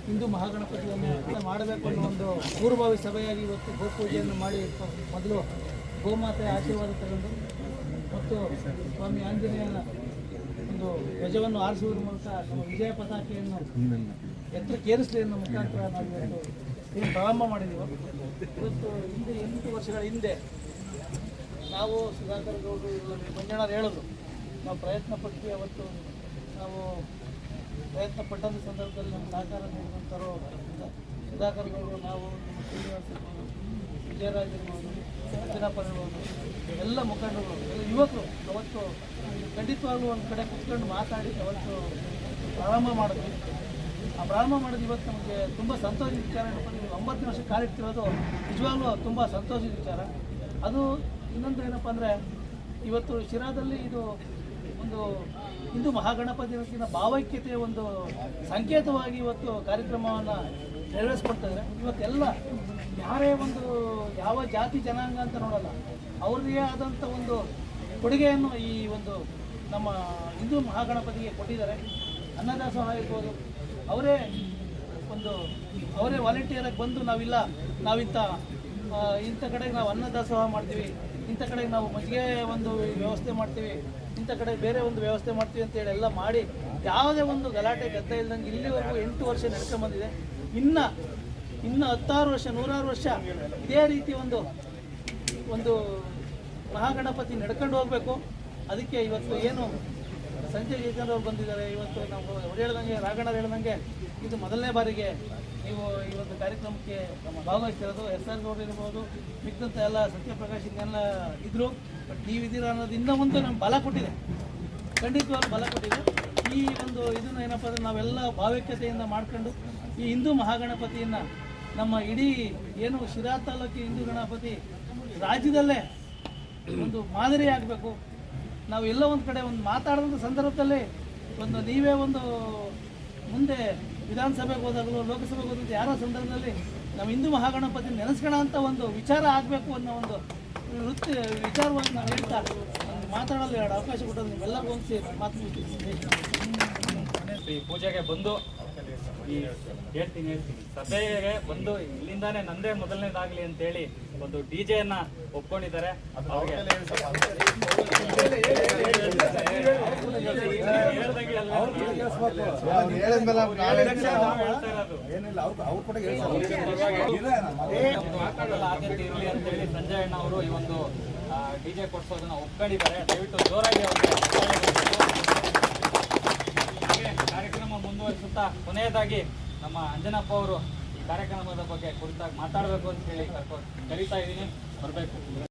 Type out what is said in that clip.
ಹಿಂದೂ ಮಹಾಗಣಪತಿಯನ್ನು ಮಾಡಬೇಕು ಅನ್ನೋ ಒಂದು ಪೂರ್ವಭಾವಿ ಸಭೆಯಾಗಿ ಇವತ್ತು ಗೋಪೂಜೆಯನ್ನು ಮಾಡಿ ಮೊದಲು ಗೋಮಾತೆ ಆಶೀರ್ವಾದ ತಗೊಂಡು ಮತ್ತು ಸ್ವಾಮಿ ಆಂಜನೇಯನ ಒಂದು ಧ್ವಜವನ್ನು ಆರಿಸುವುದರ ಮೂಲಕ ನಮ್ಮ ವಿಜಯ ಪತಾಕೆಯನ್ನು ಎತ್ತರಕ್ಕೇರಿಸಲಿ ಅನ್ನೋ ಮುಖಾಂತರ ನಾವು ಇವತ್ತು ಏನು ಪ್ರಾರಂಭ ಮಾಡಿದ್ದೀವಿ. ಇವತ್ತು ಹಿಂದೆ 8 ವರ್ಷಗಳ ಹಿಂದೆ ನಾವು ಸುಧಾಕರ್ ಗೌಡರು ಮಂಜಣ್ಣರು ಹೇಳಿದ್ರು, ನಾವು ಪ್ರಯತ್ನ ಪಟ್ವಿ. ಅವತ್ತು ನಾವು ಪ್ರಯತ್ನ ಪಟ್ಟಂಥ ಸಂದರ್ಭದಲ್ಲಿ ನಮ್ಮ ಸಹಕಾರ ನೀಡಿದಂಥವರು ಸುಧಾಕರ್ ಗೌಡರು, ನಾವು ನಮ್ಮ ಶ್ರೀನಿವಾಸ ಇರ್ಬೋದು, ವಿಜಯರಾಜ್ ಇರ್ಬೋದು, ಅಂಜನಪ್ಪ ಇರ್ಬೋದು, ಎಲ್ಲ ಮುಖಂಡರು, ಎಲ್ಲ ಯುವಕರು ಅವತ್ತು ಖಂಡಿತವಾಗ್ಲೂ ಒಂದು ಕಡೆ ಕುತ್ಕೊಂಡು ಮಾತಾಡಿ ಅವತ್ತು ಪ್ರಾರಂಭ ಮಾಡಿದ್ವಿ. ಆ ಪ್ರಾರಂಭ ಮಾಡೋದು ಇವತ್ತು ನಮಗೆ ತುಂಬ ಸಂತೋಷದ ವಿಚಾರ. 9 ವರ್ಷ ಕಾಲಿಡ್ತಿರೋದು ನಿಜವಾಗ್ಲೂ ತುಂಬ ಸಂತೋಷದ ವಿಚಾರ. ಅದು ಇನ್ನೊಂದು ಏನಪ್ಪ ಅಂದರೆ, ಇವತ್ತು ಶಿರಾದಲ್ಲಿ ಇದು ಒಂದು ಹಿಂದೂ ಮಹಾಗಣಪತಿನ ಭಾವೈಕ್ಯತೆಯ ಒಂದು ಸಂಕೇತವಾಗಿ ಇವತ್ತು ಕಾರ್ಯಕ್ರಮವನ್ನು ನೆರವೇರಿಸ್ಕೊಡ್ತಾರೆ. ಇವತ್ತೆಲ್ಲ ಯಾರೇ ಒಂದು ಯಾವ ಜಾತಿ ಜನಾಂಗ ಅಂತ ನೋಡಲ್ಲ, ಅವ್ರದ್ದೇ ಆದಂಥ ಒಂದು ಕೊಡುಗೆಯನ್ನು ಈ ಒಂದು ನಮ್ಮ ಹಿಂದೂ ಮಹಾಗಣಪತಿಗೆ ಕೊಟ್ಟಿದ್ದಾರೆ. ಅನ್ನದಾಸೋಹ ಇರ್ಬೋದು, ಅವರೇ ವಾಲಂಟಿಯರಾಗಿ ಬಂದು ಇಂಥ ಕಡೆಗೆ ನಾವು ಅನ್ನದಾಸೋಹ ಮಾಡ್ತೀವಿ, ಇಂಥ ಕಡೆಗೆ ನಾವು ಮಜ್ಜಿಗೆ ಒಂದು ವ್ಯವಸ್ಥೆ ಮಾಡ್ತೀವಿ, ಇಂಥ ಕಡೆ ಬೇರೆ ಒಂದು ವ್ಯವಸ್ಥೆ ಮಾಡ್ತೀವಿ ಅಂತೇಳಿ ಎಲ್ಲ ಮಾಡಿ ಯಾವುದೇ ಒಂದು ಗಲಾಟೆ ಗದ್ದೆ ಇಲ್ದಂಗೆ ಇಲ್ಲಿವರೆಗೂ 8 ವರ್ಷ ನಡ್ಕೊಂಬಂದಿದೆ. ಇನ್ನು 16 ವರ್ಷ 106 ವರ್ಷ ಇದೇ ರೀತಿ ಒಂದು ಮಹಾಗಣಪತಿ ನಡ್ಕೊಂಡು ಹೋಗಬೇಕು. ಅದಕ್ಕೆ ಇವತ್ತು ಏನು ಸಂಜಯ್ ಜಯಚಂದ್ರ ಅವರು ಬಂದಿದ್ದಾರೆ. ಇವತ್ತು ನಾವು ರಾಘಣ್ಣ ಹೇಳ್ದಂಗೆ ಇದು ಮೊದಲನೇ ಬಾರಿಗೆ ನೀವು ಈ ಒಂದು ಕಾರ್ಯಕ್ರಮಕ್ಕೆ ಭಾಗವಹಿಸ್ತಿರೋದು. SR ಗೌಡ್ರು ಇರ್ಬೋದು, ಮಿಕ್ಕಂತ ಎಲ್ಲ ಸತ್ಯಪ್ರಕಾಶ್ ಇನ್ನೆಲ್ಲ ಇದ್ದರು. ಬಟ್ ನೀವಿದ್ದೀರಾ ಅನ್ನೋದು ಇನ್ನೂ ಒಂದು ನಮ್ಗೆ ಬಲ ಕೊಟ್ಟಿದೆ, ಖಂಡಿತವಾಗ್ಲೂ ಬಲ ಕೊಟ್ಟಿದೆ. ಈ ಒಂದು ಇದನ್ನು ಏನಪ್ಪ ಅಂದರೆ ನಾವೆಲ್ಲ ಭಾವೈಕ್ಯತೆಯಿಂದ ಮಾಡ್ಕೊಂಡು ಈ ಹಿಂದೂ ಮಹಾಗಣಪತಿಯನ್ನು ನಮ್ಮ ಇಡೀ ಏನು ಶಿರಾ ತಾಲೂಕು ಹಿಂದೂ ಗಣಪತಿ ರಾಜ್ಯದಲ್ಲೇ ಒಂದು ಮಾದರಿ ಆಗಬೇಕು. ನಾವು ಎಲ್ಲ ಒಂದು ಕಡೆ ಒಂದು ಮಾತಾಡಿದಂಥ ಸಂದರ್ಭದಲ್ಲಿ ನೀವೇ ಮುಂದೆ ವಿಧಾನಸಭೆಗೆ ಹೋದಾಗಲೂ ಲೋಕಸಭೆಗೆ ಹೋದಾಗ ಯಾರೋ ಸಂದರ್ಭದಲ್ಲಿ ನಾವು ಹಿಂದೂ ಮಹಾಗಣಪತಿ ನೆನೆಸ್ಕೊಳ್ಳೋ ಅಂತ ಒಂದು ವಿಚಾರ ಆಗಬೇಕು ಅನ್ನೋ ಒಂದು ವಿಚಾರವಾಗಿ ನಾವು ಹೇಳ್ತಾ ಮಾತಾಡಲು 2 ಅವಕಾಶ ಕೊಟ್ಟದ್ದು ನಿಮ್ಮೆಲ್ಲರಿಗೂ ಒಂದು ಸೇರಿ ಈ ಪೂಜೆಗೆ ಬಂದು ಹೇಳ್ತೀನಿ ಸಭೆಗೆ ಬಂದು ಇಲ್ಲಿಂದಾನೇ ನಂದೇ ಮೊದಲನೇದಾಗಲಿ ಅಂತೇಳಿ ಒಂದು DJ-ಯನ್ನ ಒಪ್ಕೊಂಡಿದ್ದಾರೆ. ಆದ್ಯತೆ ಇರಲಿ ಅಂತೇಳಿ ಸಂಜಯ್ ಅಣ್ಣ ಅವರು ಈ ಒಂದು DJ ಕೊಡ್ಸೋದನ್ನ ಒಪ್ಕೊಂಡಿದ್ದಾರೆ. ದಯವಿಟ್ಟು ಜೋರಾಗಿ ಅವ್ರಿಗೆ ಕಾರ್ಯಕ್ರಮ ಮುಂದುವರಿಸುತ್ತಾ ಕೊನೆಯದಾಗಿ ನಮ್ಮ ಅಂಜನಪ್ಪ ಅವರು ಈ ಕಾರ್ಯಕ್ರಮದ ಬಗ್ಗೆ ಕುರಿತಾಗಿ ಮಾತಾಡಬೇಕು ಅಂತ ಹೇಳಿ ಕರೀತಾ ಇದ್ದೀನಿ, ಬರಬೇಕು.